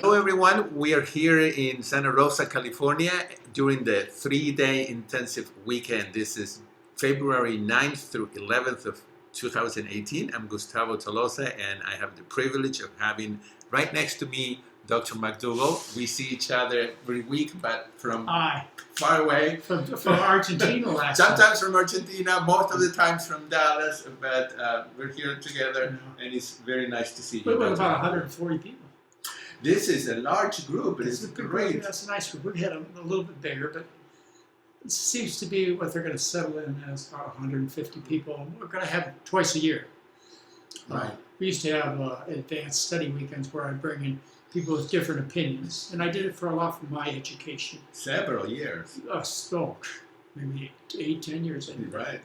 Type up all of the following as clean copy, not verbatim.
Hello everyone, we are here in Santa Rosa, California during the 3-day intensive weekend. This is February 9th through 11th of 2018. I'm Gustavo Tolosa and I have the privilege of having right next to me Dr. McDougall. We see each other every week, but from far away. From Argentina last Sometimes from Argentina, most of the times from Dallas, but we're here together and it's very nice to see you. We're about 140 people. This is a large group. It's great. That's a nice group. We had a little bit bigger, but it seems to be what they're going to settle in as about 150 people. We're going to have it twice a year. Right. We used to have advanced study weekends where I'd bring in people with different opinions, and I did it for a lot for my education. Several years. Maybe 8-10 years. Right.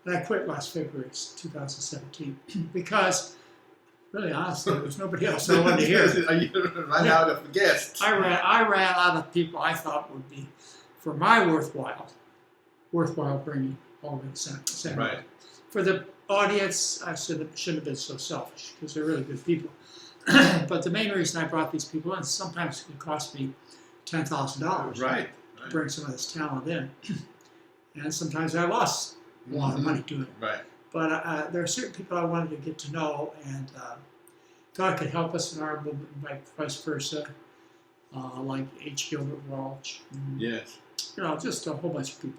And I quit last February 2017 because, really honestly, there was nobody else I wanted to hear. You ran out of guests. I ran out of people I thought would be, for my worthwhile bringing all the Santa. Right. For the audience, I shouldn't have been so selfish because they're really good people. But the main reason I brought these people in, sometimes it could cost me $10,000 right. to bring some of this talent in. And sometimes I lost a lot of money doing it. Right. But there are certain people I wanted to get to know, and God could help us in our movement, vice versa, like H. Gilbert Walsh. Yes. Just a whole bunch of people.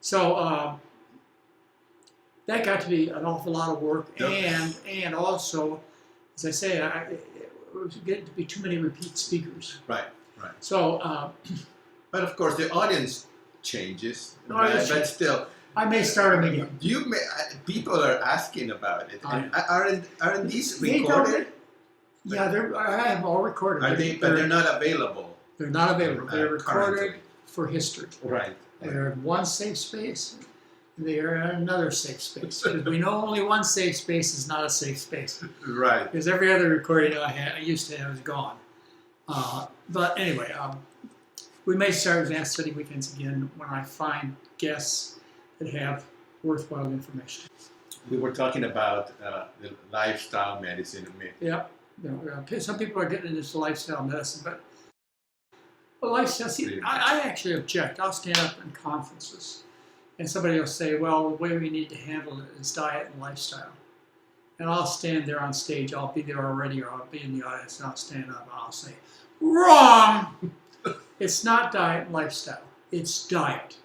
So that got to be an awful lot of work, and also, as I say, it was getting to be too many repeat speakers. Right, right. So, but of course, the audience changes, but still. I may start them again. People are asking about it. Aren't these recorded? Yeah, I have all recorded. But they're not available. They're not available. They're recorded for history. Right. They're in one safe space. They are in another safe space. Because we know only one safe space is not a safe space. Right. Because every other recording I used to have is gone. But anyway, we may start advanced study weekends again when I find guests that have worthwhile information. We were talking about the lifestyle medicine. Yep. Some people are getting into lifestyle medicine, but lifestyle, I actually object. I'll stand up in conferences and somebody will say, well, the way we need to handle it is diet and lifestyle. And I'll stand there on stage. I'll be there already, or I'll be in the audience, and I'll stand up and I'll say, wrong! It's not diet and lifestyle. It's diet.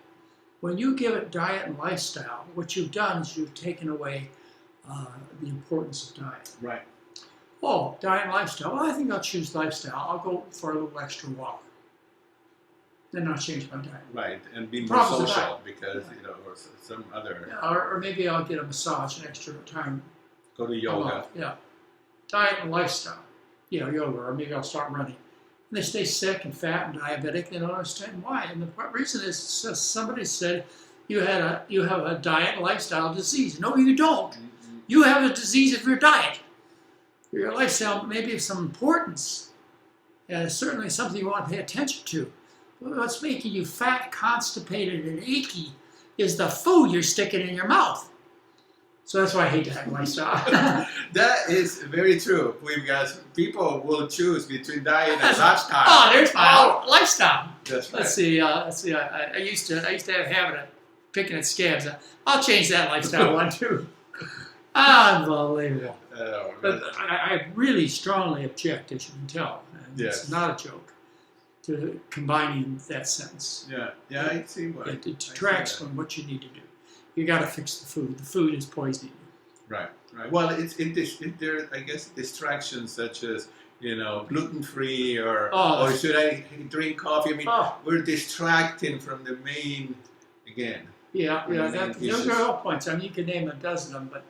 When you give it diet and lifestyle, what you've done is you've taken away the importance of diet. Right. Oh, diet and lifestyle. Well, I think I'll choose lifestyle. I'll go for a little extra walk. Then I'll change my diet. Right, and be more social because, or some other. Yeah, or maybe I'll get a massage an extra time. Go to yoga. Yeah. Diet and lifestyle. Yoga, or maybe I'll start running. And they stay sick and fat and diabetic. They don't understand why. And the reason is somebody said you have a diet and lifestyle disease. No, you don't. Mm-hmm. You have a disease of your diet. Your lifestyle may be of some importance. And it's certainly something you want to pay attention to. But what's making you fat, constipated, and achy is the food you're sticking in your mouth. So that's why I hate diet and lifestyle. That is very true. Because people will choose between diet and lifestyle. Oh, there's my lifestyle. That's right. Let's see. I used to have a habit of picking at scabs. I'll change that lifestyle one too. Unbelievable. But I really strongly object, as you can tell. And it's not a joke, to combining that sentence. Yeah, I see why. It detracts from what you need to do. You got to fix the food. The food is poisoning you. Right. Well, there are, I guess, distractions such as, gluten-free or should I drink coffee? I mean, we're distracting from the main, again. Yeah, those are all points. I mean, you can name a dozen of them, but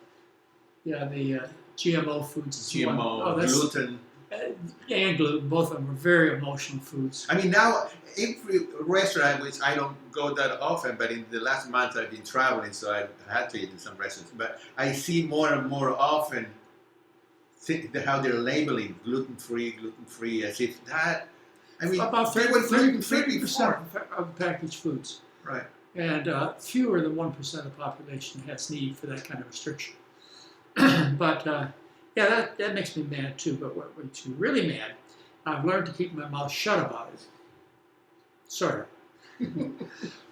the GMO foods is one. Gluten. And gluten, both of them are very emotional foods. I mean, now, every restaurant, which I don't go that often, but in the last month I've been traveling, so I've had to eat in some restaurants, but I see more and more often how they're labeling gluten-free, as if that, I mean, about 30% of packaged foods. Right. And fewer than 1% of the population has need for that kind of restriction. But that makes me mad too. But what makes me really mad I've learned to keep my mouth shut about it. Sort of.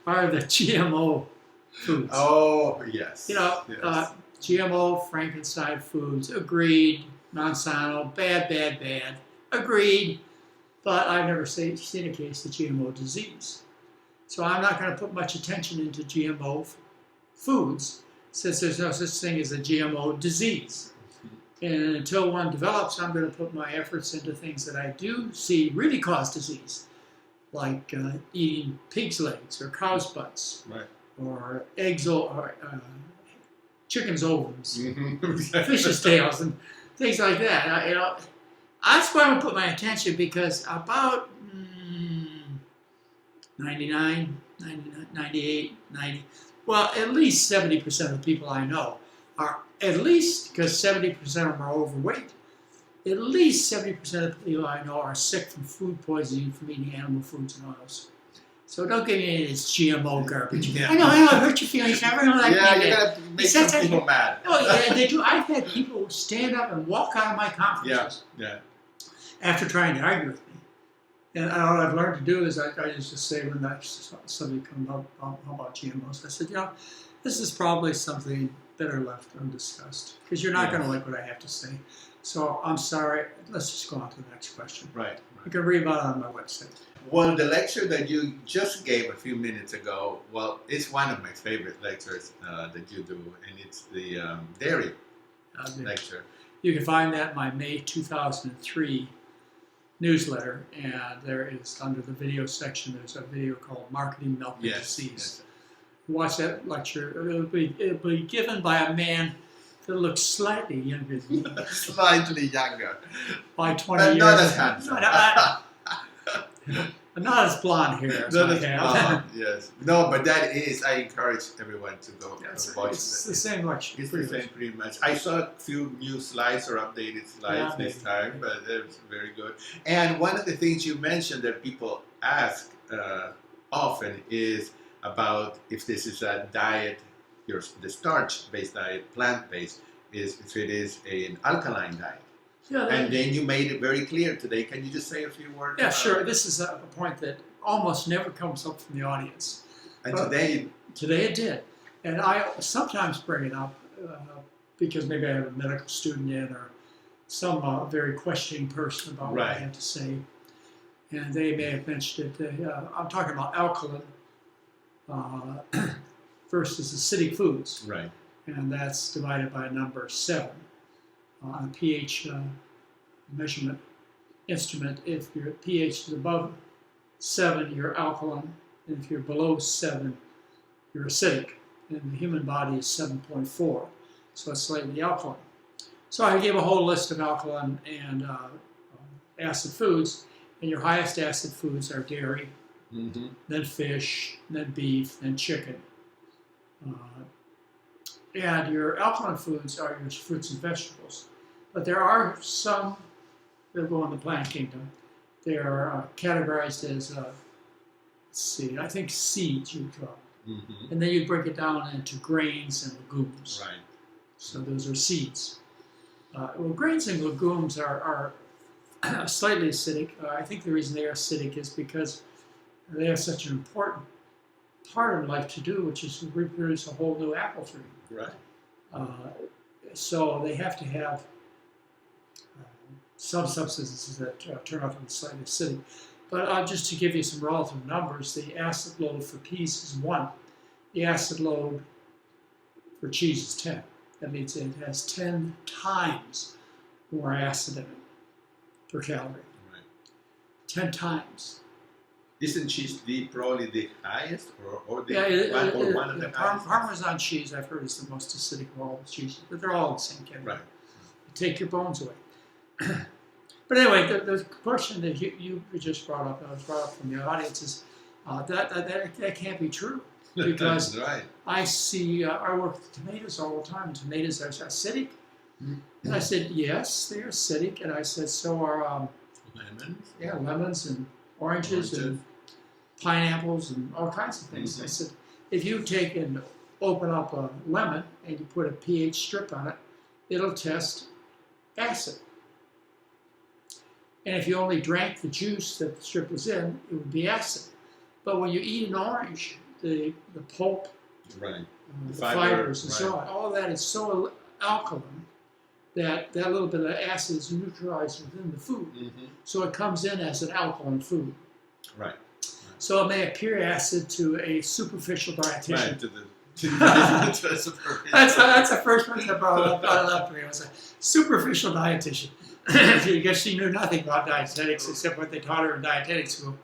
Are the GMO foods. Oh, yes. You know, yes. GMO Frankenstein foods, agreed. Monsanto, bad. Agreed. But I've never seen a case of GMO disease. So I'm not going to put much attention into GMO foods since there's no such thing as a GMO disease. And until one develops, I'm going to put my efforts into things that I do see really cause disease, like eating pig's legs or cow's butts, right. or eggs or chicken's ovaries, Mm-hmm. fish's tails, and things like that. You know, that's where I'm going to put my attention because about 99, 98, 90, well, at least 70% of the people I know are, at least, because 70% of them are overweight, at least 70% of the people I know are sick from food poisoning from eating animal foods and oils. So don't give me any of this GMO garbage. Yeah. I know, it hurt your feelings. Everyone like yeah, me. you got to make some people mad. Oh, yeah, they do. I've had people stand up and walk out of my conferences after trying to argue with me. And all I've learned to do is I used to say when somebody comes up about GMOs, I said, you know, this is probably something better left undiscussed because you're not going to like what I have to say. So I'm sorry. Let's just go on to the next question. Right. You can read about it on my website. Well, the lecture that you just gave a few minutes ago, well, it's one of my favorite lectures that you do, and it's the dairy lecture. You can find that in my May 2003 newsletter, and there is, under the video section, there's a video called Marketing Milk and Disease. Yes. Watch that lecture. It'll be given by a man that looks slightly younger than me. Slightly younger. By 20 years. Not as handsome. Not as blonde hair as I have. Blonde, yes. No, but that is, I encourage everyone to go and watch It's the same lecture. It's the same pretty much. I saw a few new slides or updated slides this time, but it was very good. And one of the things you mentioned that people ask often is about if this is a diet, the starch-based diet, plant-based, if it is an alkaline diet. Yeah, and then you made it very clear today. Can you just say a few words? Yeah, sure. This is a point that almost never comes up from the audience. And today it did. And I sometimes bring it up because maybe I have a medical student in or some very questioning person about what I have to say. And they may have mentioned it. I'm talking about alkaline versus acidic foods. Right. And that's divided by a number 7. On a pH measurement instrument, if your pH is above 7, you're alkaline, and if you're below 7, you're acidic. And the human body is 7.4, so it's slightly alkaline. So I gave a whole list of alkaline and acid foods, and your highest acid foods are dairy, then fish, then beef, then chicken. And your alkaline foods are your fruits and vegetables. But there are some that go in the plant kingdom. They are categorized as, let's see, I think seeds you would call them. And then you break it down into grains and legumes. Right. So those are seeds. Well, grains and legumes are slightly acidic. I think the reason they are acidic is because they have such an important part in life to do, which is to reproduce a whole new apple tree. Right. So they have to have some substances that turn out to be slightly acidic. But just to give you some relative numbers, the acid load for peas is 1. The acid load for cheese is 10. That means it has 10 times more acid in it per calorie. Right. 10 times. Isn't cheese probably the highest, or one of the highest? Parmesan cheese, I've heard, is the most acidic of all the cheeses, but they're all in the same category. Right. You take your bones away. But anyway, the question that you just brought up, that was brought up from the audience, is that can't be true. Because right. I see, I work with tomatoes all the time, and tomatoes are acidic. And I said, yes, they're acidic. And I said, so are lemons. Yeah, lemons and oranges and pineapples and all kinds of things. I said, if you take and open up a lemon and you put a pH strip on it, it'll test acid. And if you only drank the juice that the strip was in, it would be acid. But when you eat an orange, the pulp, right, the fibers, and so on, all that is so alkaline that that little bit of acid is neutralized within the food. So it comes in as an alkaline food. Right. So it may appear acid to a superficial dietitian. Right, that's the first person that brought it up to me. I was a superficial dietitian. Because she knew nothing about dietetics except what they taught her in dietetics school.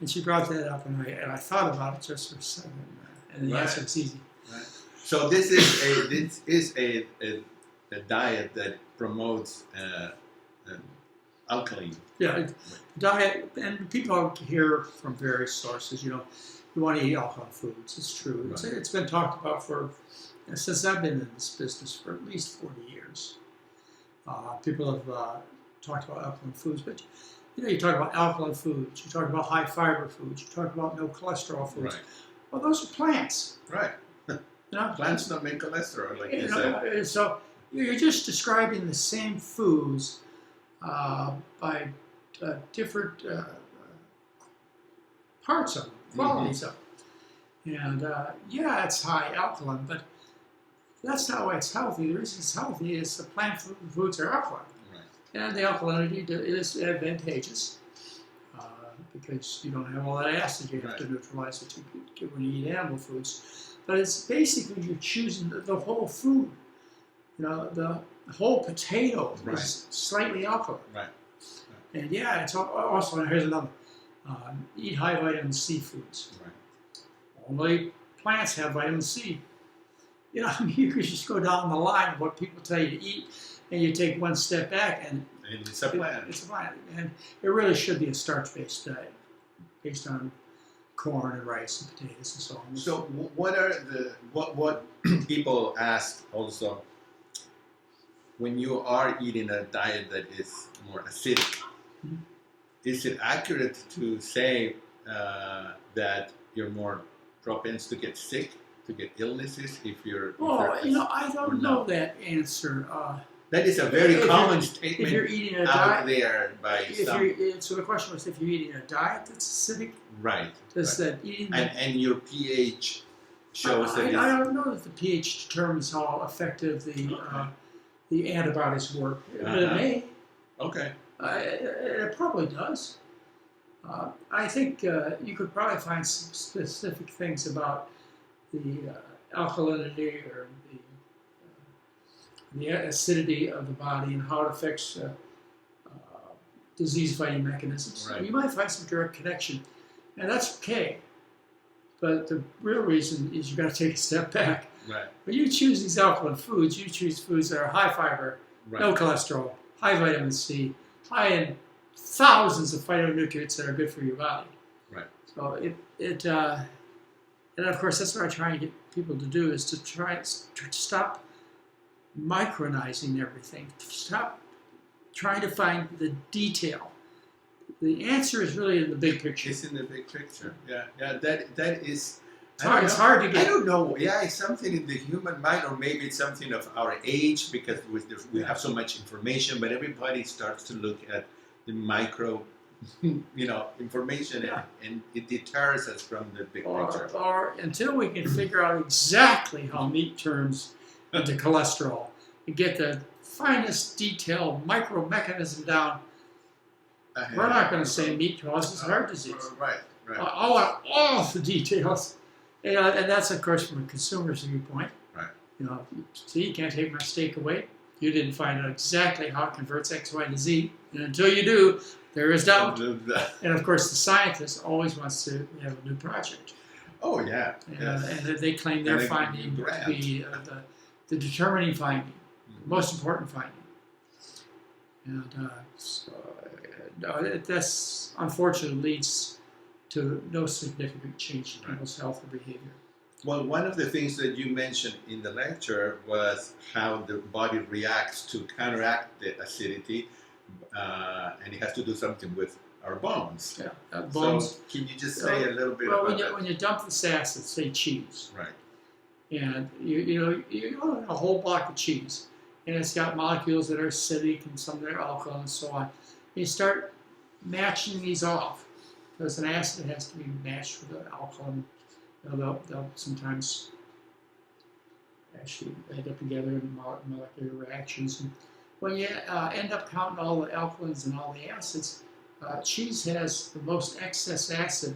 And she brought that up, and I thought about it just for a second. And the answer is easy. Right. So this is a diet that promotes alkaline. Yeah, diet, and people hear from various sources, you want to eat alkaline foods. It's true. Right. It's been talked about since I've been in this business for at least 40 years. People have talked about alkaline foods, but you talk about alkaline foods, you talk about high fiber foods, you talk about no cholesterol foods. Right. Well, those are plants. Right. Plants don't make cholesterol, like you said. So you're just describing the same foods by different parts of them, qualities of them. And yeah, it's high alkaline, but that's not why it's healthy. The reason it's healthy is the plant foods are alkaline. Right. And the alkalinity is advantageous because you don't have all that acid you have to neutralize that you get when you eat animal foods. But it's basically you're choosing the whole food. The whole potato is slightly alkaline. Right. And yeah, it's also, here's another. Eat high vitamin C foods. Right. Only plants have vitamin C. You could just go down the line of what people tell you to eat, and you take one step back, and it's a plant. It's a plant, and it really should be a starch-based diet, based on corn and rice and potatoes and so on. So, what are what people ask also when you are eating a diet that is more acidic? Mm-hmm. Is it accurate to say that you're more propense to get sick? To get illnesses if you're... I don't know that answer. That is a very common statement if you're eating a out diet, there by some... So the question was, if you're eating a diet that's acidic, right? Does that eating... And your pH shows that... I don't know that the pH determines how effective the antibodies work. It may. Okay. It probably does. I think you could probably find some specific things about the alkalinity or the acidity of the body and how it affects disease-fighting mechanisms. Right. You might find some direct connection, and that's okay. But the real reason is you've got to take a step back. Right. When you choose these alkaline foods, you choose foods that are high fiber, no cholesterol, high vitamin C, high in thousands of phytonutrients that are good for your body. Right. So and of course, that's what I try and get people to do, is to try to stop micronizing everything. Stop trying to find the detail. The answer is really in the big picture. It's in the big picture. Yeah. That is... It's hard to get... I don't know. Yeah, it's something in the human mind, or maybe it's something of our age, because we have so much information, but everybody starts to look at the micro... information, and it deters us from the big picture. Or until we can figure out exactly how meat turns into cholesterol and get the finest detailed micro mechanism down, we're not going to say meat causes heart disease. Right. I want all the details, and that's of course from a consumer's viewpoint. Right. See, you can't take my steak away. You didn't find out exactly how it converts X, Y, to Z, and until you do, there is doubt. And of course, the scientist always wants to have a new project. Oh, yeah. And they claim their finding to be the determining finding, the most important finding. And that's unfortunately leads to no significant change in people's health or behavior. Well, one of the things that you mentioned in the lecture was how the body reacts to counteract the acidity. And it has to do something with our bones. Yeah, bones. So can you just say a little bit about that? When you dump this acid, say cheese, right? And you own a whole block of cheese, and it's got molecules that are acidic and some that are alkaline and so on. You start matching these off, because an acid has to be matched with an alkaline. They'll sometimes actually end up together in molecular reactions. And when you end up counting all the alkalines and all the acids, cheese has the most excess acid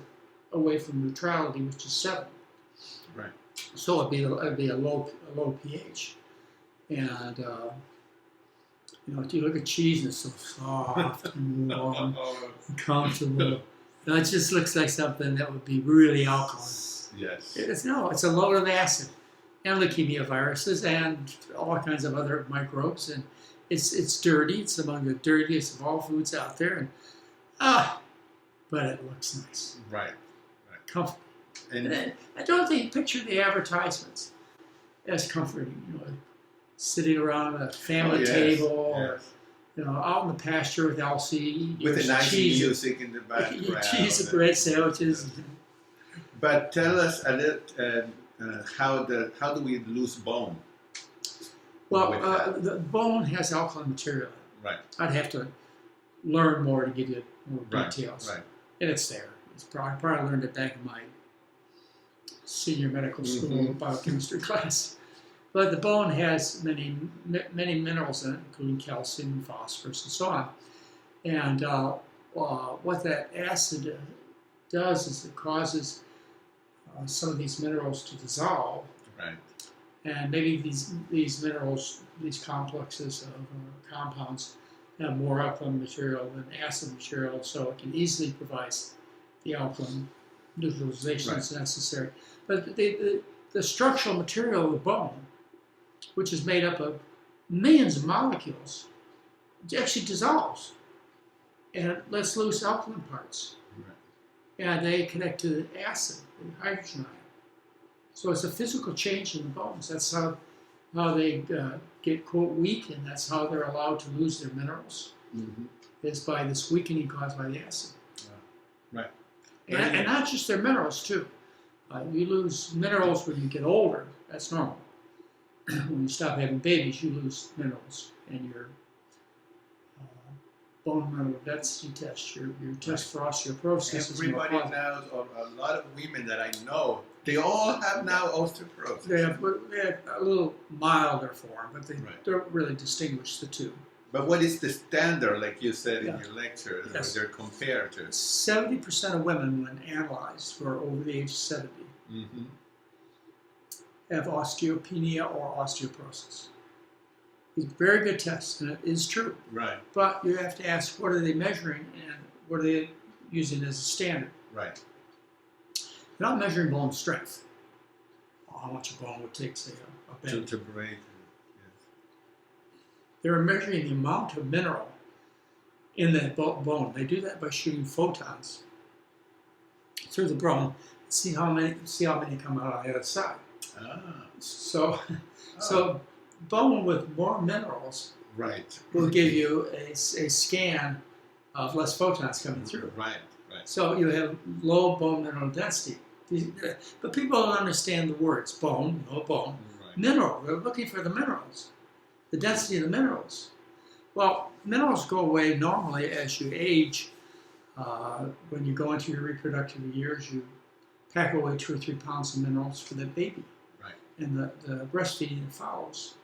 away from neutrality, which is 7. Right. So it'd be a low pH. And if you look at cheese, it's so soft and warm and comfortable. It just looks like something that would be really alkaline. Yes. It's a load of acid and leukemia viruses and all kinds of other microbes. And it's dirty. It's among the dirtiest of all foods out there. And but it looks nice. Right. Comfortable. And I don't think, picture the advertisements as comforting. Sitting around a family table, or out in the pasture with Elsie, with a nice cheese, music in the background, cheese and bread sandwiches. But tell us a little, how do we lose bone? Well, the bone has alkaline material. Right. I'd have to learn more to give you more details. Right. And it's there. I probably learned it back in my senior medical school biochemistry class. But the bone has many minerals in it, including calcium, phosphorus, and so on. And what that acid does is it causes some of these minerals to dissolve. Right. And maybe these minerals, these complexes of compounds, have more alkaline material than acid material, so it can easily provide the alkaline neutralization that's necessary. But the structural material of the bone, which is made up of millions of molecules, it actually dissolves and it lets loose alkaline parts. Right. And they connect to the acid, the hydrogen ion. So it's a physical change in the bones. That's how they get, quote, weak, and that's how they're allowed to lose their minerals, is by this weakening caused by the acid. Right. And not just their minerals, too. You lose minerals when you get older. That's normal. When you stop having babies, you lose minerals, and your bone mineral density test, your test for osteoporosis. Everybody knows, or a lot of women that I know, they all have now osteoporosis. They have a little milder form, but they don't really distinguish the two. But what is the standard, like you said in your lecture, that they're compared to? 70% of women, when analyzed, who are over the age of 70, have osteopenia or osteoporosis. It's a very good test, and it is true. Right. But you have to ask, what are they measuring, and what are they using as a standard? Right. They're not measuring bone strength. How much a bone would take, say, a bend. To break. Yes. They're measuring the amount of mineral in that bone. They do that by shooting photons through the bone. See how many come out on the other side. So bone with more minerals will give you a scan of less photons coming through. Right. So you have low bone mineral density. But people don't understand the words bone, no bone, mineral. They're looking for the minerals, the density of the minerals. Well, minerals go away normally as you age. When you go into your reproductive years, you pack away 2 or 3 pounds of minerals for the baby. And the breastfeeding that follows.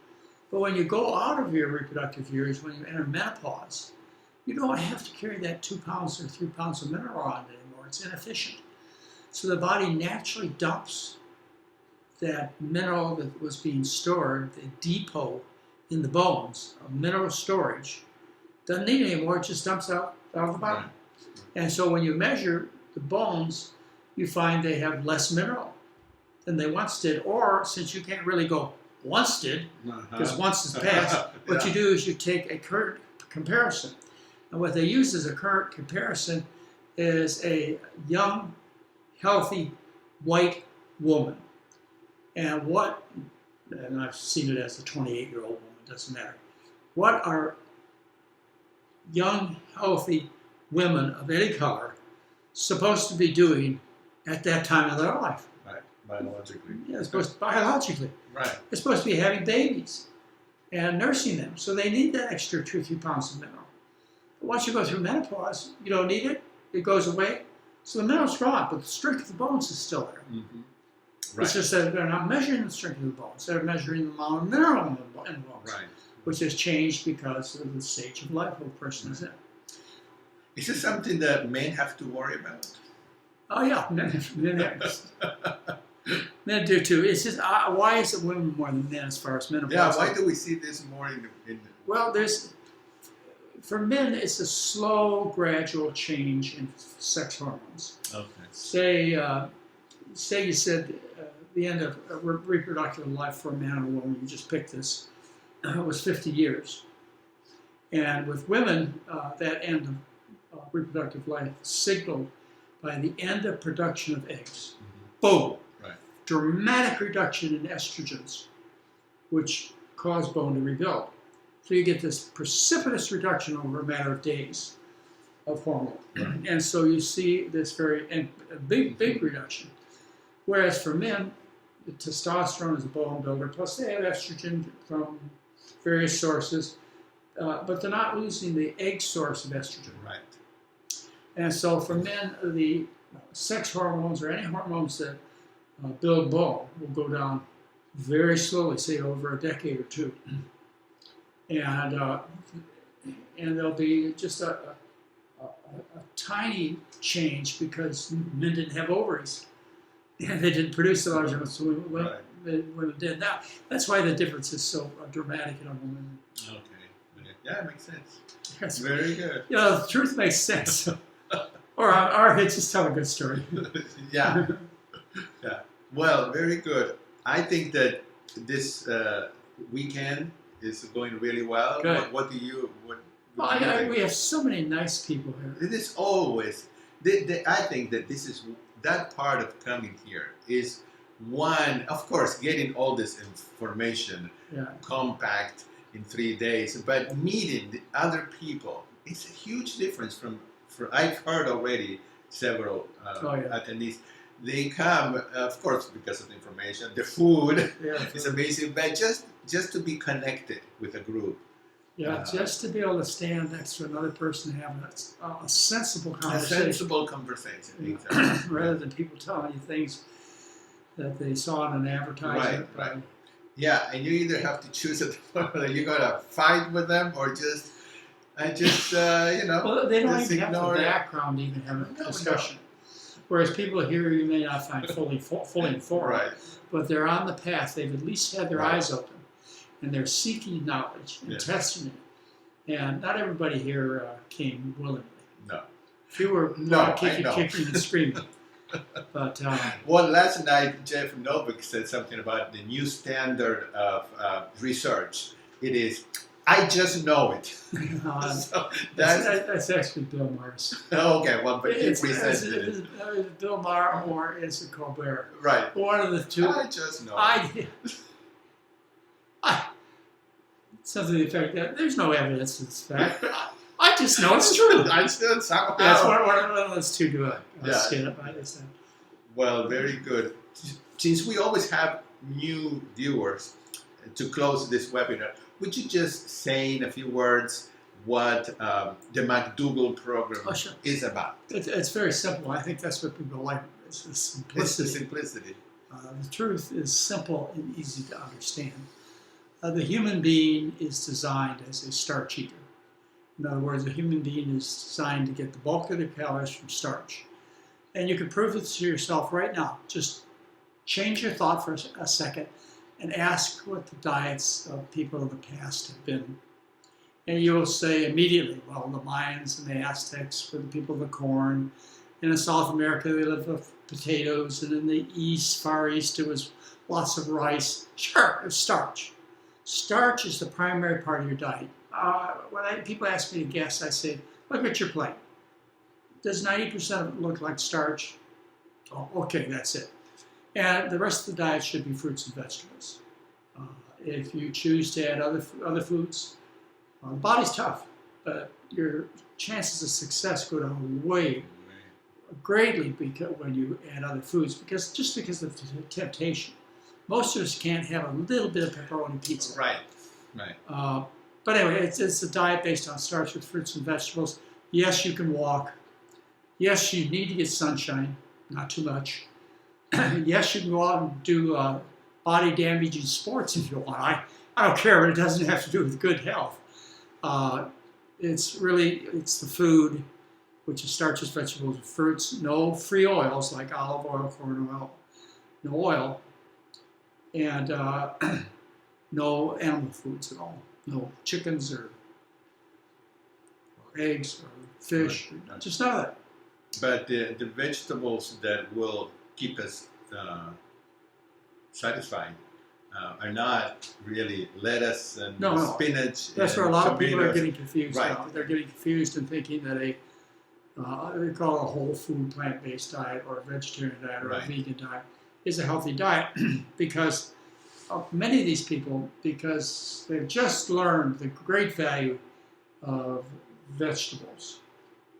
But when you go out of your reproductive years, when you enter menopause, you don't have to carry that 2 pounds or 3 pounds of mineral on anymore. It's inefficient. So the body naturally dumps that mineral that was being stored, the depot in the bones of mineral storage. Doesn't need it anymore, it just dumps out of the body. And so when you measure the bones, you find they have less mineral than they once did, or since you can't really go once did, because once is past, what you do is you take a current comparison. And what they use as a current comparison is a young, healthy, white woman. And I've seen it as a 28-year-old woman, doesn't matter. What are young, healthy women of any color supposed to be doing at that time of their life? Biologically. Yeah, biologically. Right. They're supposed to be having babies and nursing them. So they need that extra 2 or 3 pounds of mineral. Once you go through menopause, you don't need it. It goes away. So the mineral's gone, but the strength of the bones is still there. Mm-hmm. Right. It's just that they're not measuring the strength of the bones. They're measuring the amount of mineral in the bones, Right. which has changed because of the stage of life a person is in. Is this something that men have to worry about? Oh, yeah. Men do too. It's just, why is it women more than men as far as menopause? Yeah, why do we see this more in Well, for men, it's a slow, gradual change in sex hormones. Okay. Say you said the end of reproductive life for a man and a woman, you just picked this, was 50 years. And with women, that end of reproductive life signaled by the end of production of eggs. Mm-hmm. Boom! Right. Dramatic reduction in estrogens, which cause bone to rebuild. So you get this precipitous reduction over a matter of days of hormone. Right. And so you see this a big reduction. Whereas for men, the testosterone is a bone builder, plus they have estrogen from various sources, but they're not losing the egg source of estrogen. Right. And so for men, the sex hormones or any hormones that build bone will go down very slowly, say over a decade or two. And there'll be just a tiny change because men didn't have ovaries. And they didn't produce a lot of so women did. Now, that's why the difference is so dramatic in a woman. Okay. Yeah, it makes sense. That's very good. The truth makes sense. or they just tell a good story. Yeah. Yeah. Well, very good. I think that this weekend is going really well. Good. What do you think? We have so many nice people here. It is always. I think that this is that part of coming here is one. Of course, getting all this information compact in 3 days, but meeting the other people. It's a huge difference from I've heard already several attendees. They come, of course, because of the information. The food is amazing, but just to be connected with a group. Yeah, just to be able to stand next to another person and have a sensible conversation. A sensible conversation, exactly. Rather than people telling you things that they saw in an advertisement. Right. Yeah, and you either have to choose whether you're going to fight with them or just Well, they don't even have the background to even have a discussion. Whereas people here you may not find fully informed, right. But they're on the path. They've at least had their eyes open, and they're seeking knowledge and testing it. And not everybody here came willingly. No. Few were kicking and screaming. But well, last night Jeff Novick said something about the new standard of research. It is, I just know it. So that's actually Bill Maher's. Okay, well, but he presented it. Bill Maher or it's Colbert. Right. One of the two. I just know it. Something to the effect that there's no evidence of this fact, but I just know it's true. I still somehow. That's one of those two do it. Skin up by this. Well, very good. Since we always have new viewers, to close this webinar, would you just say in a few words what the McDougall program is about? It's very simple. I think that's what people like. It's the simplicity. It's the simplicity. The truth is simple and easy to understand. The human being is designed as a starch eater. In other words, a human being is designed to get the bulk of their calories from starch. And you can prove it to yourself right now. Just change your thought for a second and ask what the diets of people of the past have been. And you will say immediately, well, the Mayans and the Aztecs were the people of the corn. And in South America, they lived with potatoes. And in the East, Far East, it was lots of rice. Sure, it was starch. Starch is the primary part of your diet. When people ask me to guess, I say, look at your plate. Does 90% of it look like starch? Oh, okay, that's it. And the rest of the diet should be fruits and vegetables. If you choose to add other foods, the body's tough, but your chances of success go down greatly when you add other foods, because of the temptation. Most of us can't have a little bit of pepperoni pizza. Right. But anyway, it's a diet based on starch with fruits and vegetables. Yes, you can walk. Yes, you need to get sunshine, not too much. Yes, you can go out and do body damaging sports if you want. I don't care, but it doesn't have to do with good health. It's the food, which is starches, vegetables, and fruits. No free oils like olive oil, corn oil, no oil, and no animal foods at all. No chickens or eggs or fish, just none of that. But the vegetables that will keep us satisfied are not really lettuce and spinach. That's where a lot of people are getting confused right. now. They're getting confused and thinking that they call it a whole food plant-based diet or a vegetarian diet or a vegan diet is a healthy diet because many of these people, because they've just learned the great value of vegetables.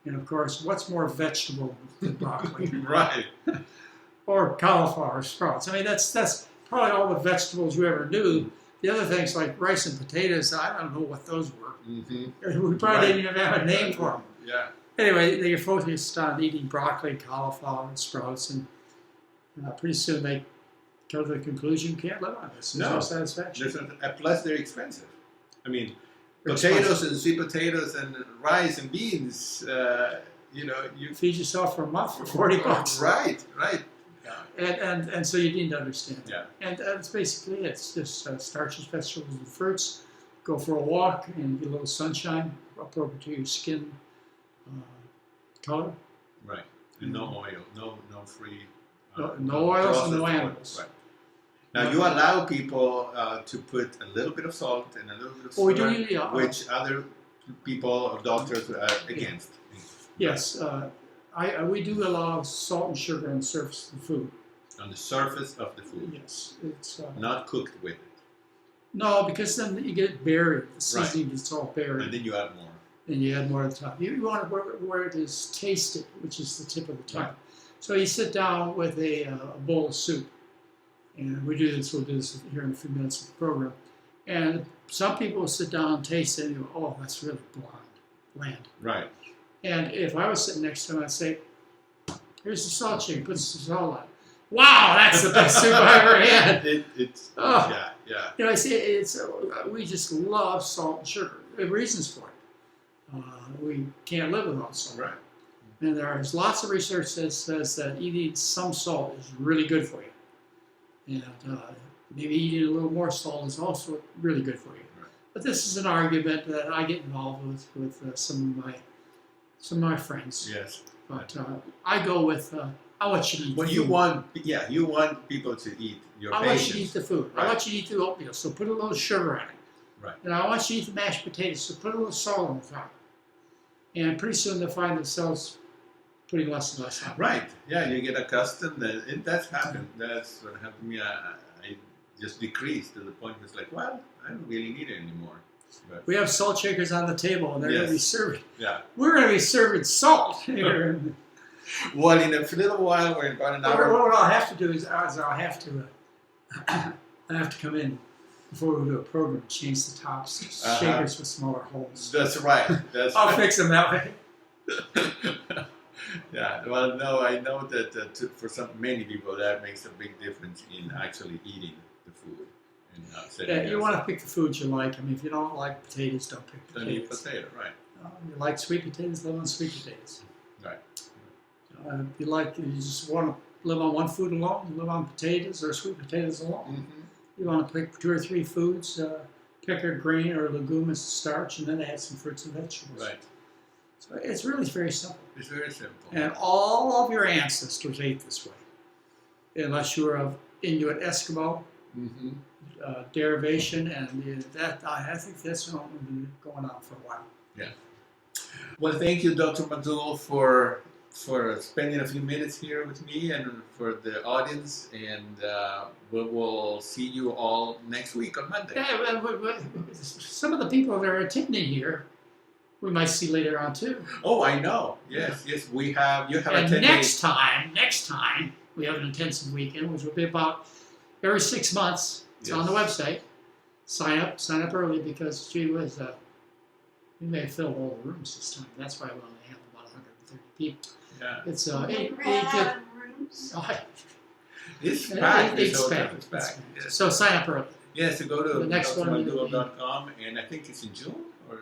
And of course, what's more vegetable than broccoli? Right. Or cauliflower sprouts. I mean, that's probably all the vegetables you ever knew. The other things like rice and potatoes, I don't know what those were. Mm-hmm. We probably didn't even have a name for them. Yeah. Anyway, they focused on eating broccoli, cauliflower, and sprouts, and pretty soon they come to the conclusion you can't live on this. There's no satisfaction. Plus, they're expensive. I mean, potatoes and sweet potatoes and rice and beans, you feed yourself for a month for $40. Right. Yeah. And so you need to understand. Yeah. And that's basically it. It's just starches, vegetables, and fruits. Go for a walk and get a little sunshine, appropriate to your skin color. Right. And no oil, no free. No oils and no animals. Right. Now you allow people to put a little bit of salt and a little bit of sugar, which other people or doctors are against. Yes, we do allow salt and sugar on the surface of the food. On the surface of the food. Yes, it's not cooked with it. No, because then you get it buried. The seasoning gets all buried. And then you add more. And you add more at the top. You want it where it is tasted, which is the tip of the tongue. Right. So you sit down with a bowl of soup. And we'll do this here in a few minutes of the program. And some people will sit down and taste it and go, oh, that's really bland. Right. And if I was sitting next to him, I'd say, here's the salt shaker, put some salt on. Wow, that's the best soup I ever had. Yeah. I say we just love salt and sugar. There are reasons for it. We can't live without salt. Right. And there's lots of research that says that eating some salt is really good for you. And maybe eating a little more salt is also really good for you. Right. But this is an argument that I get involved with some of my friends. Yes. But I go with I want you to eat. Well, you want people to eat your I want you to eat the food. Right. I want you to eat the oatmeal, so put a little sugar on it. Right. And I want you to eat the mashed potatoes, so put a little salt on the top. And pretty soon they'll find themselves putting less and less on. Right. Yeah, you get accustomed. That's happened. That's what happened to me. I just decreased to the point where it's like, well, I don't really need it anymore. But we have salt shakers on the table, and they're going to be serving. Yeah. We're going to be serving salt here. Well, in a little while, we're in about an hour. What I'll have to do is I have to come in before we do a program, change the tops, shakers with smaller holes. That's right. I'll fix them that way. Yeah. Well, no, I know that for many people that makes a big difference in actually eating the food. And, you want to pick the foods you like. I mean, if you don't like potatoes, don't pick potatoes. Don't eat potato, right? You like sweet potatoes, live on sweet potatoes. Right. If you just want to live on one food alone, you live on potatoes or sweet potatoes alone. Mm-hmm. You want to pick 2 or 3 foods, pick a grain or a legume as starch, and then add some fruits and vegetables. Right. So it's really very simple. It's very simple. And all of your ancestors ate this way, unless you were of Inuit Eskimo derivation, and I think that's been going on for a while. Yeah. Well, thank you, Dr. McDougall, for spending a few minutes here with me and for the audience, and we will see you all next week on Monday. Yeah, some of the people that are attending here, we might see later on too. Oh, I know. Yes, we have. You have and attended. next time we have an intensive weekend, which will be about every 6 months. It's on the website. sign up early because gee whiz, we may fill all the rooms this time. That's why we only have about 130 people. Yeah. It's They ran out of rooms. It's packed. It's This packed. hotel is packed. Yes. So sign up early. Yes, to go to The next one will be- McDougall.com, and I think it's in June or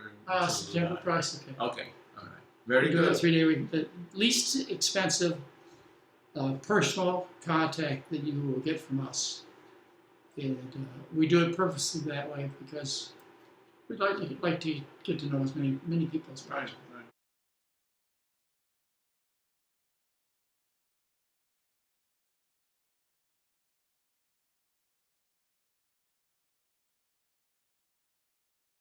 September price, okay. Okay, all right, very We do a good. 3-day week. The least expensive personal contact that you will get from us. And we do it purposely that way because we'd like to get to know as many people as possible. Right.